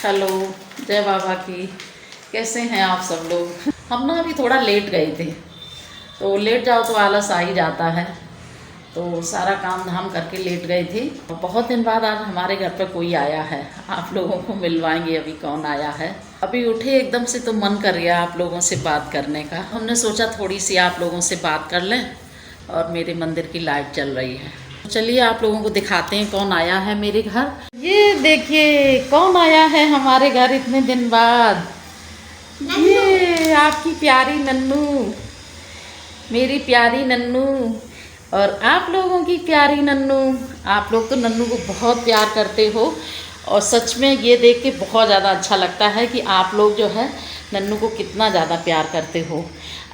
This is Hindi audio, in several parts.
हेलो, जय बाबा की। कैसे हैं आप सब लोग। हम ना अभी थोड़ा लेट गए थे, तो लेट जाओ तो आलस आ ही जाता है। तो सारा काम धाम करके लेट गए थे। बहुत दिन बाद आज हमारे घर पर कोई आया है। आप लोगों को मिलवाएंगे अभी कौन आया है। अभी उठे एकदम से तो मन कर गया आप लोगों से बात करने का। हमने सोचा थोड़ी सी आप लोगों से बात कर लें। और मेरे मंदिर की लाइट चल रही है, चलिए आप लोगों को दिखाते हैं कौन आया है मेरे घर। ये देखिए कौन आया है हमारे घर इतने दिन बाद। ये आपकी प्यारी नन्नू, मेरी प्यारी नन्नू और आप लोगों की प्यारी नन्नू। आप लोग तो नन्नू को बहुत प्यार करते हो और सच में ये देख के बहुत ज़्यादा अच्छा लगता है कि आप लोग जो है नन्नू को कितना ज़्यादा प्यार करते हो।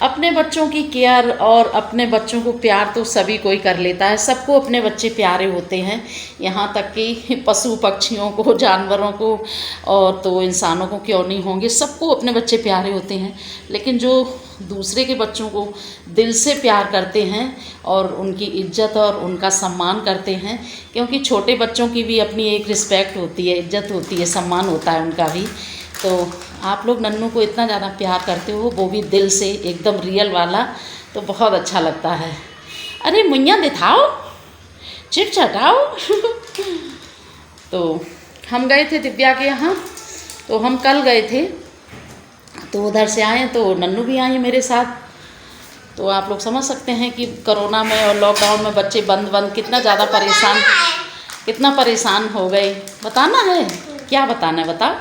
अपने बच्चों की केयर और अपने बच्चों को प्यार तो सभी कोई कर लेता है, सबको अपने बच्चे प्यारे होते हैं। यहाँ तक कि पशु पक्षियों को, जानवरों को और तो इंसानों को क्यों नहीं होंगे, सबको अपने बच्चे प्यारे होते हैं। लेकिन जो दूसरे के बच्चों को दिल से प्यार करते हैं और उनकी इज्जत और उनका सम्मान करते हैं, क्योंकि छोटे बच्चों की भी अपनी एक रिस्पेक्ट होती है, इज्जत होती है, सम्मान होता है उनका भी। तो आप लोग नन्नू को इतना ज़्यादा प्यार करते हो, वो भी दिल से, एकदम रियल वाला, तो बहुत अच्छा लगता है। अरे मुइयाँ दिखाओ, चिप चटाओ। तो हम गए थे दिव्या के यहाँ, तो हम कल गए थे, तो उधर से आए तो नन्नू भी आई मेरे साथ। तो आप लोग समझ सकते हैं कि कोरोना में और लॉकडाउन में बच्चे बंद कितना परेशान हो गए। बताना है, क्या बताना है बताओ।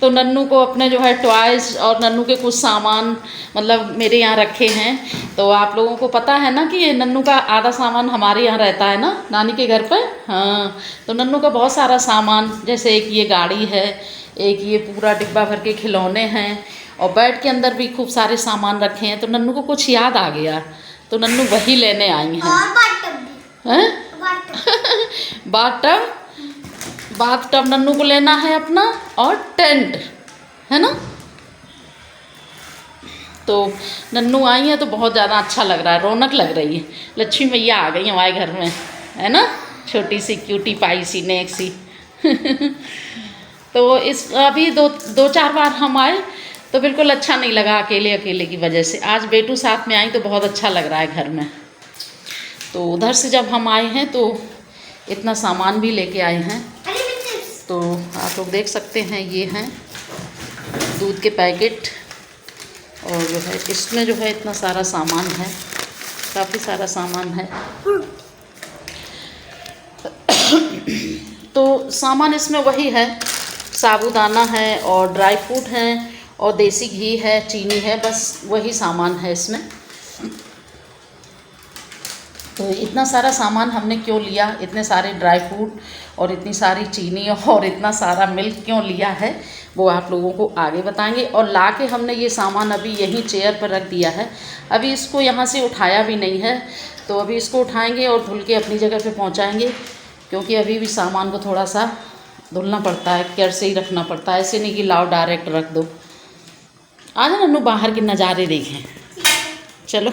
तो नन्नू को अपने जो है टॉयज़ और नन्नू के कुछ सामान मतलब मेरे यहाँ रखे हैं। तो आप लोगों को पता है ना कि ये नन्नू का आधा सामान हमारे यहाँ रहता है ना, नानी के घर पर। हाँ, तो नन्नू का बहुत सारा सामान, जैसे एक ये गाड़ी है, एक ये पूरा डिब्बा भर के खिलौने हैं और बेड के अंदर भी खूब सारे सामान रखे हैं। तो नन्नू को कुछ याद आ गया, तो नन्नू वही लेने आई हैं। बाथ टब नन्नू को लेना है अपना, और टेंट है ना। तो नन्नू आई है तो बहुत ज़्यादा अच्छा लग रहा है, रौनक लग रही है। लक्ष्मी मैया आ गई हमारे घर में, है ना, छोटी सी क्यूटी पाई सी नेक सी। तो इस अभी दो चार बार हम आए तो बिल्कुल अच्छा नहीं लगा, अकेले की वजह से। आज बेटू साथ में आई तो बहुत अच्छा लग रहा है घर में। तो उधर से जब हम आए हैं तो इतना सामान भी लेके आए हैं। तो आप लोग देख सकते हैं, ये हैं दूध के पैकेट और जो है इसमें जो है इतना सारा सामान है, काफ़ी सारा सामान है। तो सामान इसमें वही है, साबूदाना है और ड्राई फ्रूट हैं और देसी घी है, चीनी है, बस वही सामान है इसमें। तो इतना सारा सामान हमने क्यों लिया, इतने सारे ड्राई फ्रूट और इतनी सारी चीनी और इतना सारा मिल्क क्यों लिया है, वो आप लोगों को आगे बताएंगे। और ला के हमने ये सामान अभी यहीं चेयर पर रख दिया है, अभी इसको यहाँ से उठाया भी नहीं है। तो अभी इसको उठाएंगे और धुल के अपनी जगह पे पहुँचाएंगे, क्योंकि अभी भी सामान को थोड़ा सा धुलना पड़ता है, केयर से ही रखना पड़ता है, ऐसे नहीं कि लाओ डायरेक्ट रख दो। आ जाओ नन्नू, बाहर के नज़ारे देखें। चलो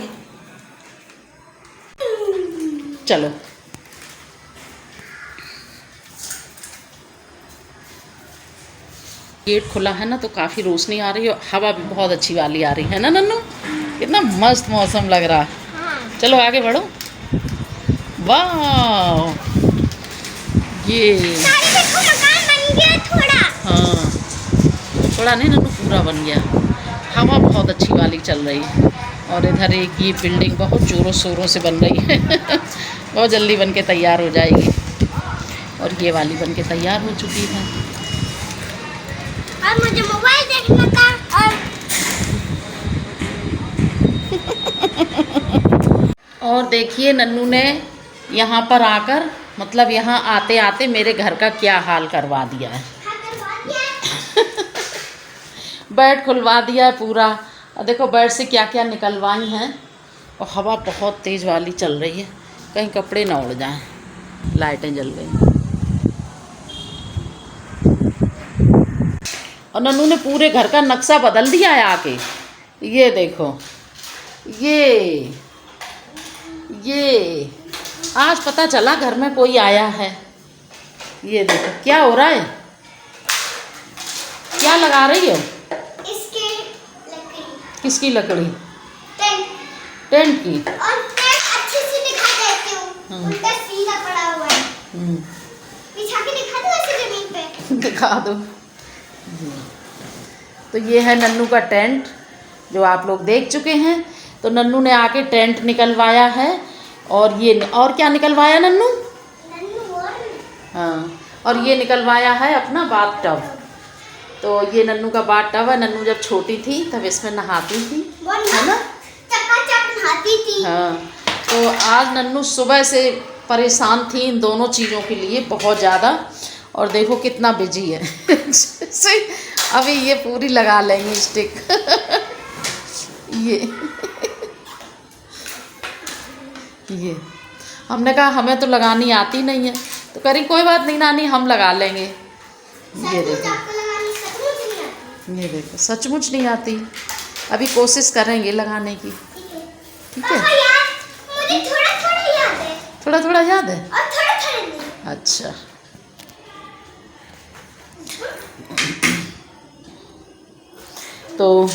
चलो। गेट खुला है ना तो काफ़ी रोशनी आ रही है, हवा भी बहुत अच्छी वाली आ रही है ना नन्नू, कितना मस्त मौसम लग रहा है। चलो आगे बढ़ो। वाह, ये हाँ, थोड़ा नहीं नन्नू, पूरा बन गया। हवा बहुत अच्छी वाली चल रही है और इधर एक ये बिल्डिंग बहुत ज़ोरों शोरों से बन रही है। बहुत जल्दी बन के तैयार हो जाएगी और ये वाली बन के तैयार हो चुकी है। और मुझे मोबाइल देखना था और देखिए नन्नू ने यहाँ पर आकर, मतलब यहाँ आते आते मेरे घर का क्या हाल करवा दिया है। बेड खुलवा दिया पूरा, और देखो बेड से क्या क्या निकलवाई हैं। और हवा बहुत तेज़ वाली चल रही है, कहीं कपड़े ना उड़ जाएं। लाइटें जल गई और नन्नू ने पूरे घर का नक्शा बदल दिया है आके। ये देखो, ये आज पता चला घर में कोई आया है। ये देखो क्या हो रहा है, क्या लगा रही हो? इसके लकड़ी। किसकी लकड़ी? टेंट। टेंट की। और मैं अच्छे से दिखा देती हूँ। उल्टा सीधा पड़ा हुआ है। बिछा के दिखा दो ऐसे जमीन पे। दिखा दो। तो ये है नन्नू का टेंट जो आप लोग देख चुके हैं। तो नन्नू ने आके टेंट निकलवाया है। और ये और क्या निकलवाया नन्नू? हाँ, और ये निकलवाया है अपना बाथ टब। तो ये नन्नू का बाथ टब है। नन्नू जब छोटी थी तब इसमें नहाती थी, है ना? चकाचक नहाती थी। हाँ, तो आज नन्नू सुबह से परेशान थी इन दोनों चीज़ों के लिए बहुत ज़्यादा। और देखो कितना बिजी है। अभी ये पूरी लगा लेंगे स्टिक। ये हमने कहा हमें तो लगानी आती नहीं है, तो कह रही कोई बात नहीं नानी, हम लगा लेंगे। ये देखो, ये देखो सचमुच नहीं आती। अभी कोशिश करेंगे लगाने की। ठीक है, मुझे थोड़ा थोड़ा याद है। थोड़ा थोड़ा याद है। और थोड़ा थोड़ा नहीं। अच्छा, तो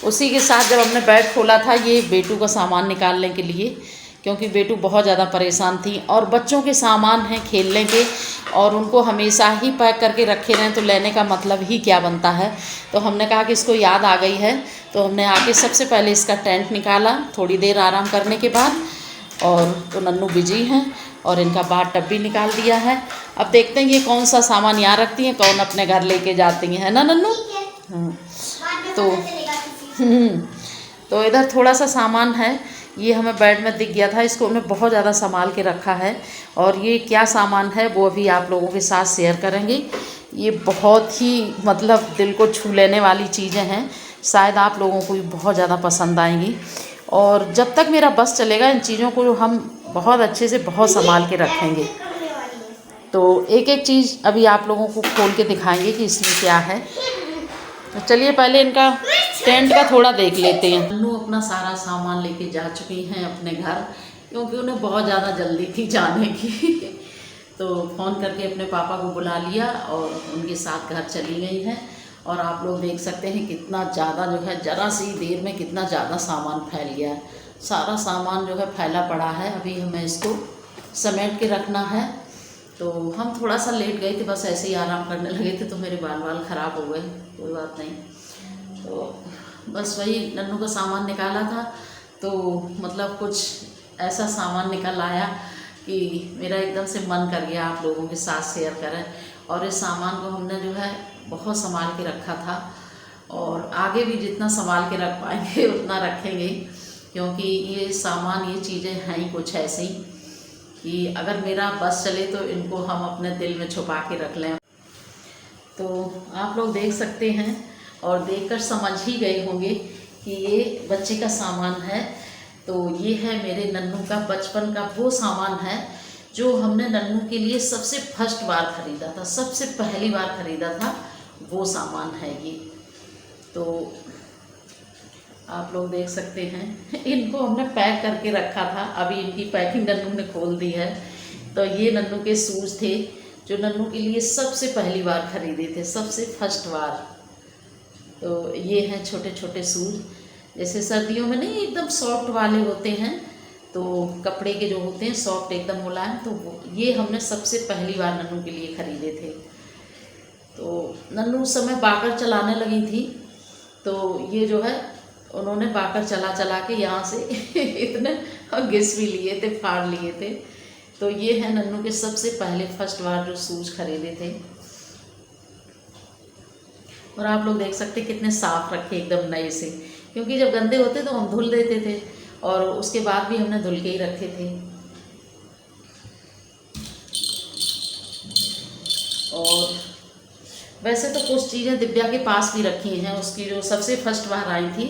उसी के साथ जब हमने बैग खोला था ये बेटू का सामान निकालने के लिए, क्योंकि बेटू बहुत ज़्यादा परेशान थी। और बच्चों के सामान हैं खेलने के, और उनको हमेशा ही पैक करके रखे रहें तो लेने का मतलब ही क्या बनता है। तो हमने कहा कि इसको याद आ गई है, तो हमने आके सबसे पहले इसका टेंट निकाला थोड़ी देर आराम करने के बाद। और तो नन्नू बिजी हैं और इनका बाथ टब भी निकाल दिया है। अब देखते हैं ये कौन सा सामान यहाँ रखती हैं, कौन अपने घर लेके जाती हैं, है ना नन्नू? हाँ, तो इधर थोड़ा सा सामान है, ये हमें बेड में दिख गया था, इसको हमने बहुत ज़्यादा संभाल के रखा है। और ये क्या सामान है वो अभी आप लोगों के साथ शेयर करेंगे। ये बहुत ही मतलब दिल को छू लेने वाली चीज़ें हैं, शायद आप लोगों को भी बहुत ज़्यादा पसंद आएंगी। और जब तक मेरा बस चलेगा इन चीज़ों को हम बहुत अच्छे से बहुत संभाल के रखेंगे। तो एक एक चीज़ अभी आप लोगों को खोल के दिखाएंगे कि इसमें क्या है। तो चलिए पहले इनका टेंट का थोड़ा देख लेते हैं। नन्नू अपना सारा सामान लेके जा चुकी हैं अपने घर, क्योंकि उन्हें बहुत ज़्यादा जल्दी थी जाने की। तो फ़ोन करके अपने पापा को बुला लिया और उनके साथ घर चली गई हैं। और आप लोग देख सकते हैं कितना ज़्यादा जो है ज़रा सी देर में कितना ज़्यादा सामान फैल गया है। सारा सामान जो है फैला पड़ा है, अभी हमें इसको समेट के रखना है। तो हम थोड़ा सा लेट गए थे, बस ऐसे ही आराम करने लगे थे तो मेरे बाल ख़राब हो गए, कोई बात नहीं। तो बस वही नन्नू का सामान निकाला था, तो मतलब कुछ ऐसा सामान निकल आया कि मेरा एकदम से मन कर गया आप लोगों के साथ शेयर करें। और इस सामान को हमने जो है बहुत संभाल के रखा था, और आगे भी जितना संभाल के रख पाएंगे उतना रखेंगे, क्योंकि ये सामान ये चीज़ें हैं ही कुछ ऐसी कि अगर मेरा बस चले तो इनको हम अपने दिल में छुपा के रख लें। तो आप लोग देख सकते हैं और देखकर समझ ही गए होंगे कि ये बच्चे का सामान है। तो ये है मेरे नन्नू का बचपन का वो सामान है जो हमने नन्नू के लिए सबसे फर्स्ट बार ख़रीदा था, सबसे पहली बार ख़रीदा था, वो सामान है ये। तो आप लोग देख सकते हैं इनको हमने पैक करके रखा था, अभी इनकी पैकिंग नन्नू ने खोल दी है। तो ये नन्नू के शूज़ थे जो नन्नू के लिए सबसे पहली बार ख़रीदे थे, सबसे फर्स्ट बार। तो ये हैं छोटे छोटे शूज़, जैसे सर्दियों में नहीं एकदम सॉफ्ट वाले होते हैं, तो कपड़े के जो होते हैं सॉफ्ट एकदम मुलायम, तो ये हमने सबसे पहली बार नन्नू के लिए ख़रीदे थे। तो नन्नू उस समय बाकर चलाने लगी थी, तो ये जो है उन्होंने बाकर चला चला के यहाँ से इतने घिस भी लिए थे, फाड़ लिए थे। तो ये है नन्नू के सबसे पहले फर्स्ट बार जो शूज़ खरीदे थे। और आप लोग देख सकते कितने साफ़ रखे एकदम नए से, क्योंकि जब गंदे होते तो हम धुल देते थे और उसके बाद भी हमने धुल के ही रखे थे। और वैसे तो कुछ चीज़ें दिव्या के पास भी रखी हैं, उसकी जो सबसे फर्स्ट बार आई थी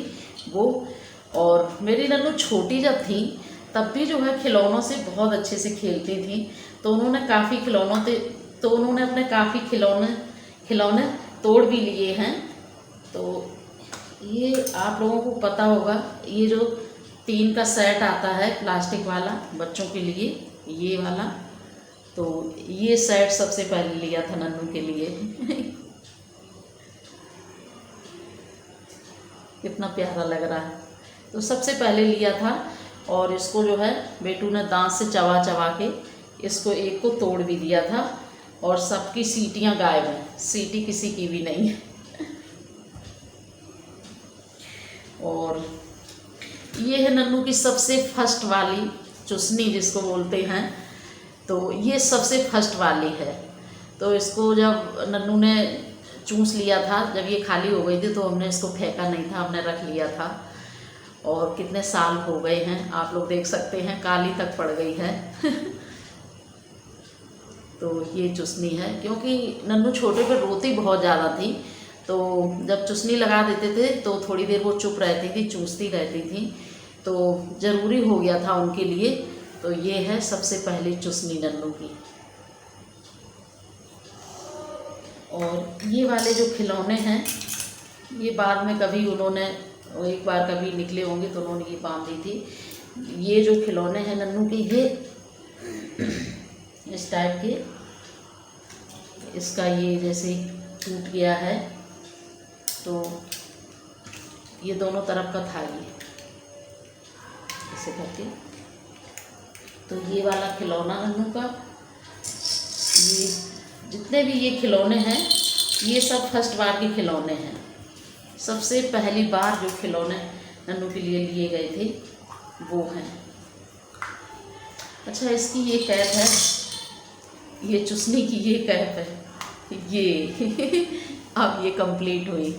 वो। और मेरी नन्नू छोटी जब थी तब भी जो है खिलौनों से बहुत अच्छे से खेलती थी, तो उन्होंने काफ़ी उन्होंने अपने काफ़ी खिलौने तोड़ भी लिए हैं। तो ये आप लोगों को पता होगा, ये जो 3 का सेट आता है प्लास्टिक वाला बच्चों के लिए, ये वाला। तो ये सेट सबसे पहले लिया था नन्नू के लिए। कितना प्यारा लग रहा है। तो सबसे पहले लिया था और इसको जो है बेटू ने दांत से चबा चबा के इसको एक को तोड़ भी दिया था और सबकी सीटियां गायब हैं, सीटी किसी की भी नहीं है। और ये है नन्नू की सबसे फर्स्ट वाली चुसनी जिसको बोलते हैं। तो ये सबसे फर्स्ट वाली है। तो इसको जब नन्नू ने चूस लिया था, जब ये खाली हो गई थी तो हमने इसको फेंका नहीं था, हमने रख लिया था। और कितने साल हो गए हैं आप लोग देख सकते हैं, काली तक पड़ गई है। तो ये चुसनी है, क्योंकि नन्नू छोटे पे रोती बहुत ज़्यादा थी। तो जब चुसनी लगा देते थे तो थोड़ी देर वो चुप रहती थी, चूसती रहती थी, तो ज़रूरी हो गया था उनके लिए। तो ये है सबसे पहली चुसनी नन्नू की। और ये वाले जो खिलौने हैं ये बाद में कभी उन्होंने एक बार कभी निकले होंगे तो उन्होंने ये बांध दी थी। ये जो खिलौने हैं नन्नू के, ये इस टाइप के, इसका ये जैसे टूट गया है तो ये दोनों तरफ का था ये ऐसे करके। तो ये वाला खिलौना नन्नू का, ये जितने भी ये खिलौने हैं ये सब फर्स्ट बार के खिलौने हैं। सबसे पहली बार जो खिलौने नन्नू के लिए लिए गए थे वो हैं। अच्छा, इसकी ये कैप है, ये चुसनी की ये कैप है, ये अब ये कंप्लीट हुई।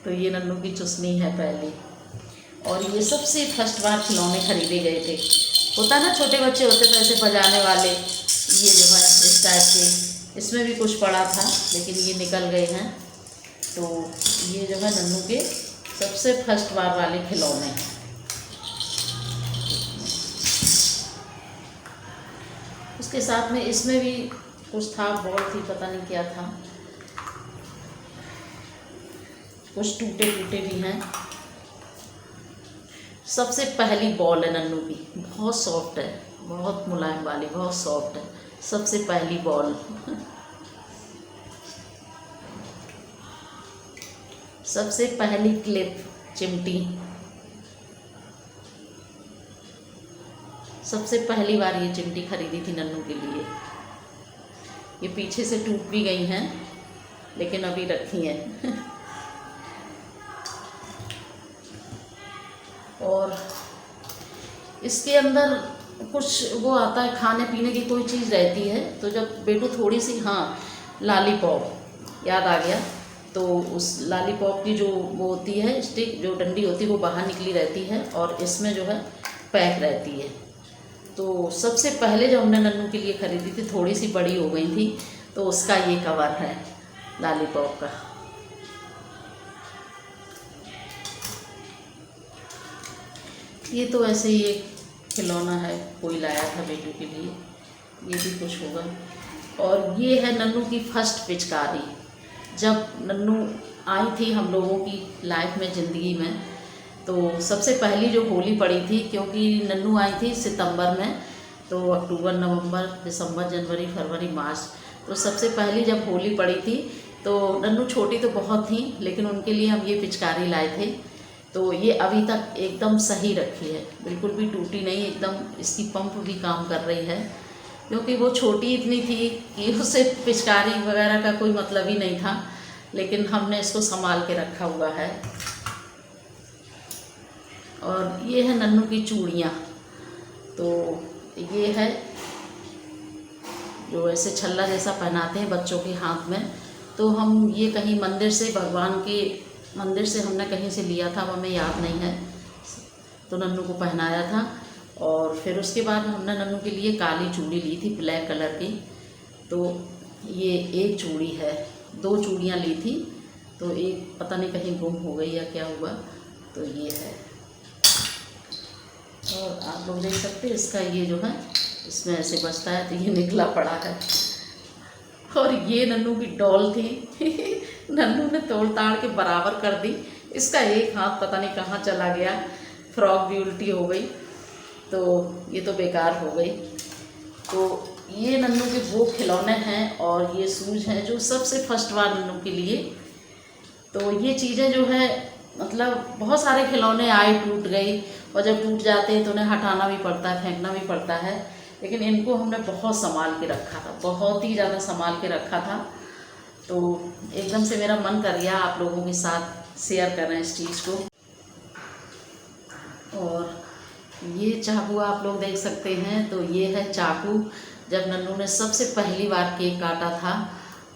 तो ये नन्नू की चुसनी है पहली। और ये सबसे फर्स्ट बार खिलौने खरीदे गए थे। होता ना छोटे बच्चे होते तो ऐसे बजाने वाले, ये जो है इस टाइप के, इसमें भी कुछ पड़ा था लेकिन ये निकल गए हैं। तो ये जो है नन्नू के सबसे फर्स्ट बार वाले खिलौने हैं। उसके साथ में इसमें भी कुछ था, बॉल थी, पता नहीं क्या था, कुछ टूटे टूटे भी हैं। सबसे पहली बॉल है नन्नू की, बहुत सॉफ्ट है, बहुत मुलायम वाली, बहुत सॉफ्ट है, सबसे पहली बॉल। सबसे पहली क्लिप, चिमटी, सबसे पहली बार ये चिमटी खरीदी थी नन्नू के लिए। ये पीछे से टूट भी गई हैं लेकिन अभी रखी हैं। और इसके अंदर कुछ वो आता है, खाने पीने की कोई चीज़ रहती है। तो जब बेटू थोड़ी सी, हाँ लॉलीपॉप याद आ गया, तो उस लॉलीपॉप की जो वो होती है स्टिक, जो डंडी होती है वो बाहर निकली रहती है और इसमें जो है पैक रहती है। तो सबसे पहले जब हमने नन्नू के लिए ख़रीदी थी, थोड़ी सी बड़ी हो गई थी, तो उसका ये कवर है लॉलीपॉप का। ये तो ऐसे ही एक खिलौना है, कोई लाया था बेटू के लिए, ये भी कुछ होगा। और ये है नन्नू की फर्स्ट पिचकारी। जब नन्नू आई थी हम लोगों की लाइफ में, ज़िंदगी में, तो सबसे पहली जो होली पड़ी थी, क्योंकि नन्नू आई थी सितंबर में, तो अक्टूबर, नवंबर, दिसंबर, जनवरी, फरवरी, मार्च, तो सबसे पहली जब होली पड़ी थी तो नन्नू छोटी तो बहुत थी, लेकिन उनके लिए हम ये पिचकारी लाए थे। तो ये अभी तक एकदम सही रखी है, बिल्कुल भी टूटी नहीं, एकदम इसकी पंप भी काम कर रही है, क्योंकि वो छोटी इतनी थी कि उसे पिचकारी वगैरह का कोई मतलब ही नहीं था, लेकिन हमने इसको संभाल के रखा हुआ है। और ये है नन्नू की चूड़ियाँ। तो ये है जो ऐसे छल्ला जैसा पहनाते हैं बच्चों के हाथ में। तो हम ये कहीं मंदिर से, भगवान के मंदिर से हमने कहीं से लिया था, हमें याद नहीं है, तो नन्नू को पहनाया था। और फिर उसके बाद हमने नन्नू के लिए काली चूड़ी ली थी, ब्लैक कलर की। तो ये एक चूड़ी है, 2 चूड़ियाँ ली थी, तो एक पता नहीं कहीं गुम हो गई या क्या हुआ, तो ये है। और आप लोग देख सकते हैं इसका ये जो है इसमें ऐसे बचता है, तो ये निकला पड़ा है। और ये नन्नू की डॉल थी। नन्नू ने तोड़ ताड़ के बराबर कर दी, इसका एक हाथ पता नहीं कहाँ चला गया, फ्रॉक भी उल्टी हो गई, तो ये तो बेकार हो गई। तो ये नन्नू के वो खिलौने हैं और ये शूज हैं जो सबसे फर्स्ट बार नन्नू के लिए। तो ये चीज़ें जो है मतलब बहुत सारे खिलौने आए, टूट गई, और जब टूट जाते हैं तो उन्हें हटाना भी पड़ता है, फेंकना भी पड़ता है। लेकिन इनको हमने बहुत संभाल के रखा था, बहुत ही ज़्यादा संभाल के रखा था। तो एकदम से मेरा मन कर गया आप लोगों के साथ शेयर कर रहे हैं इस चीज़ को। और ये चाकू आप लोग देख सकते हैं, तो ये है चाकू। जब नन्नू ने सबसे पहली बार केक काटा था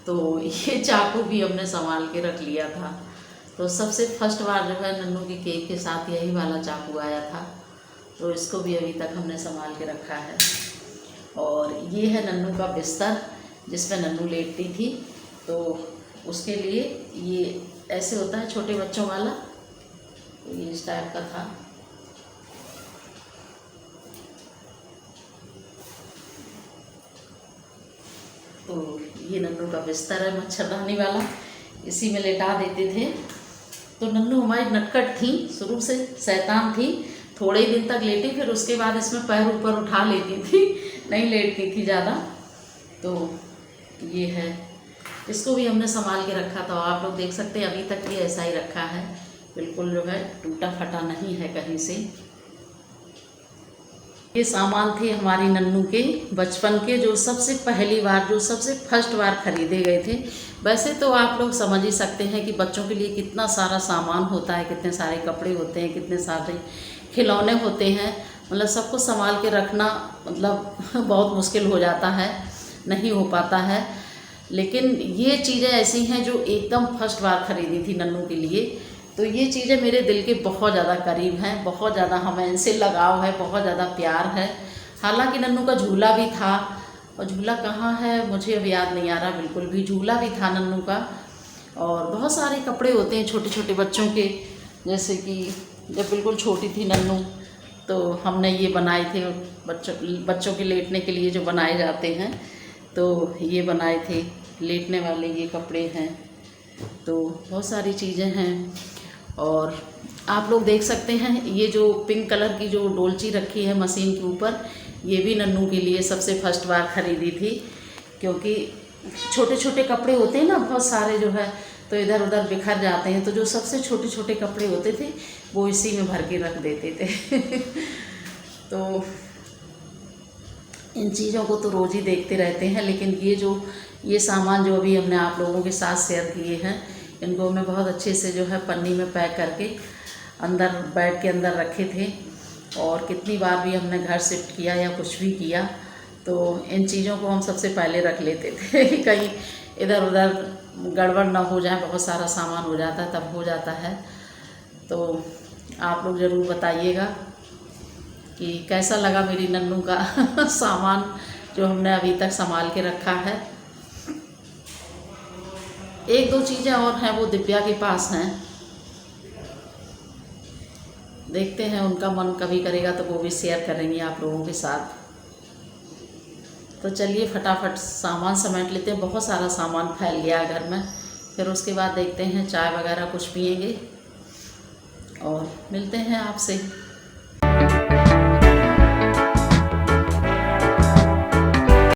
तो ये चाकू भी हमने संभाल के रख लिया था। तो सबसे फर्स्ट बार जो है नन्नू के केक के साथ यही वाला चाकू आया था, तो इसको भी अभी तक हमने संभाल के रखा है। और ये है नन्नू का बिस्तर जिसमें नन्नू लेटती थी, तो उसके लिए ये ऐसे होता है छोटे बच्चों वाला, तो ये इस टाइप का था। तो ये नन्नू का बिस्तर है मच्छरदानी वाला, इसी में लेटा देते थे। तो नन्नू हमारी नटखट थी, शुरू से शैतान थी। थोड़े ही दिन तक लेटी, फिर उसके बाद इसमें पैर ऊपर उठा लेती थी, नहीं लेटती थी ज़्यादा। तो ये है, इसको भी हमने संभाल के रखा था। आप लोग देख सकते हैं अभी तक ये ऐसा ही रखा है, बिल्कुल जो है टूटा फटा नहीं है कहीं से। ये सामान थे हमारी नन्नू के बचपन के, जो सबसे पहली बार, जो सबसे फर्स्ट बार खरीदे गए थे। वैसे तो आप लोग समझ ही सकते हैं कि बच्चों के लिए कितना सारा सामान होता है, कितने सारे कपड़े होते हैं, कितने सारे खिलौने होते हैं। मतलब सबको संभाल के रखना मतलब बहुत मुश्किल हो जाता है, नहीं हो पाता है। लेकिन ये चीज़ें ऐसी हैं जो एकदम फर्स्ट बार खरीदी थी नन्नू के लिए। तो ये चीज़ें मेरे दिल के बहुत ज़्यादा करीब हैं, बहुत ज़्यादा हमें इनसे लगाव है, बहुत ज़्यादा प्यार है। हालांकि नन्नू का झूला भी था, और झूला कहाँ है मुझे अब याद नहीं आ रहा, बिल्कुल भी झूला भी था नन्नू का। और बहुत सारे कपड़े होते हैं छोटे छोटे बच्चों के, जैसे कि जब बिल्कुल छोटी थी नन्नू तो हमने ये बनाए थे बच्चों के लेटने के लिए जो बनाए जाते हैं, तो ये बनाए थे लेटने वाले ये कपड़े हैं। तो बहुत सारी चीज़ें हैं। और आप लोग देख सकते हैं ये जो पिंक कलर की जो डोलची रखी है मशीन के ऊपर, ये भी नन्नू के लिए सबसे फर्स्ट बार ख़रीदी थी। क्योंकि छोटे छोटे कपड़े होते हैं ना बहुत सारे जो है, तो इधर उधर बिखर जाते हैं, तो जो सबसे छोटे छोटे कपड़े होते थे वो इसी में भर के रख देते थे। तो इन चीज़ों को तो रोज़ ही देखते रहते हैं। लेकिन ये सामान जो अभी हमने आप लोगों के साथ शेयर किए हैं, इनको हमने बहुत अच्छे से जो है पन्नी में पैक करके अंदर बेड के अंदर रखे थे। और कितनी बार भी हमने घर शिफ्ट किया या कुछ भी किया, तो इन चीज़ों को हम सबसे पहले रख लेते थे कि कहीं इधर उधर गड़बड़ ना हो जाए, बहुत सारा सामान हो जाता है तब हो जाता है। तो आप लोग ज़रूर बताइएगा कि कैसा लगा मेरी नन्नू का सामान जो हमने अभी तक संभाल के रखा है। एक दो चीज़ें और हैं वो दिव्या के पास हैं, देखते हैं उनका मन कभी करेगा तो वो भी शेयर करेंगी आप लोगों के साथ। तो चलिए फटाफट सामान समेट लेते हैं, बहुत सारा सामान फैल गया है घर में। फिर उसके बाद देखते हैं चाय वगैरह कुछ पिएंगे और मिलते हैं आपसे।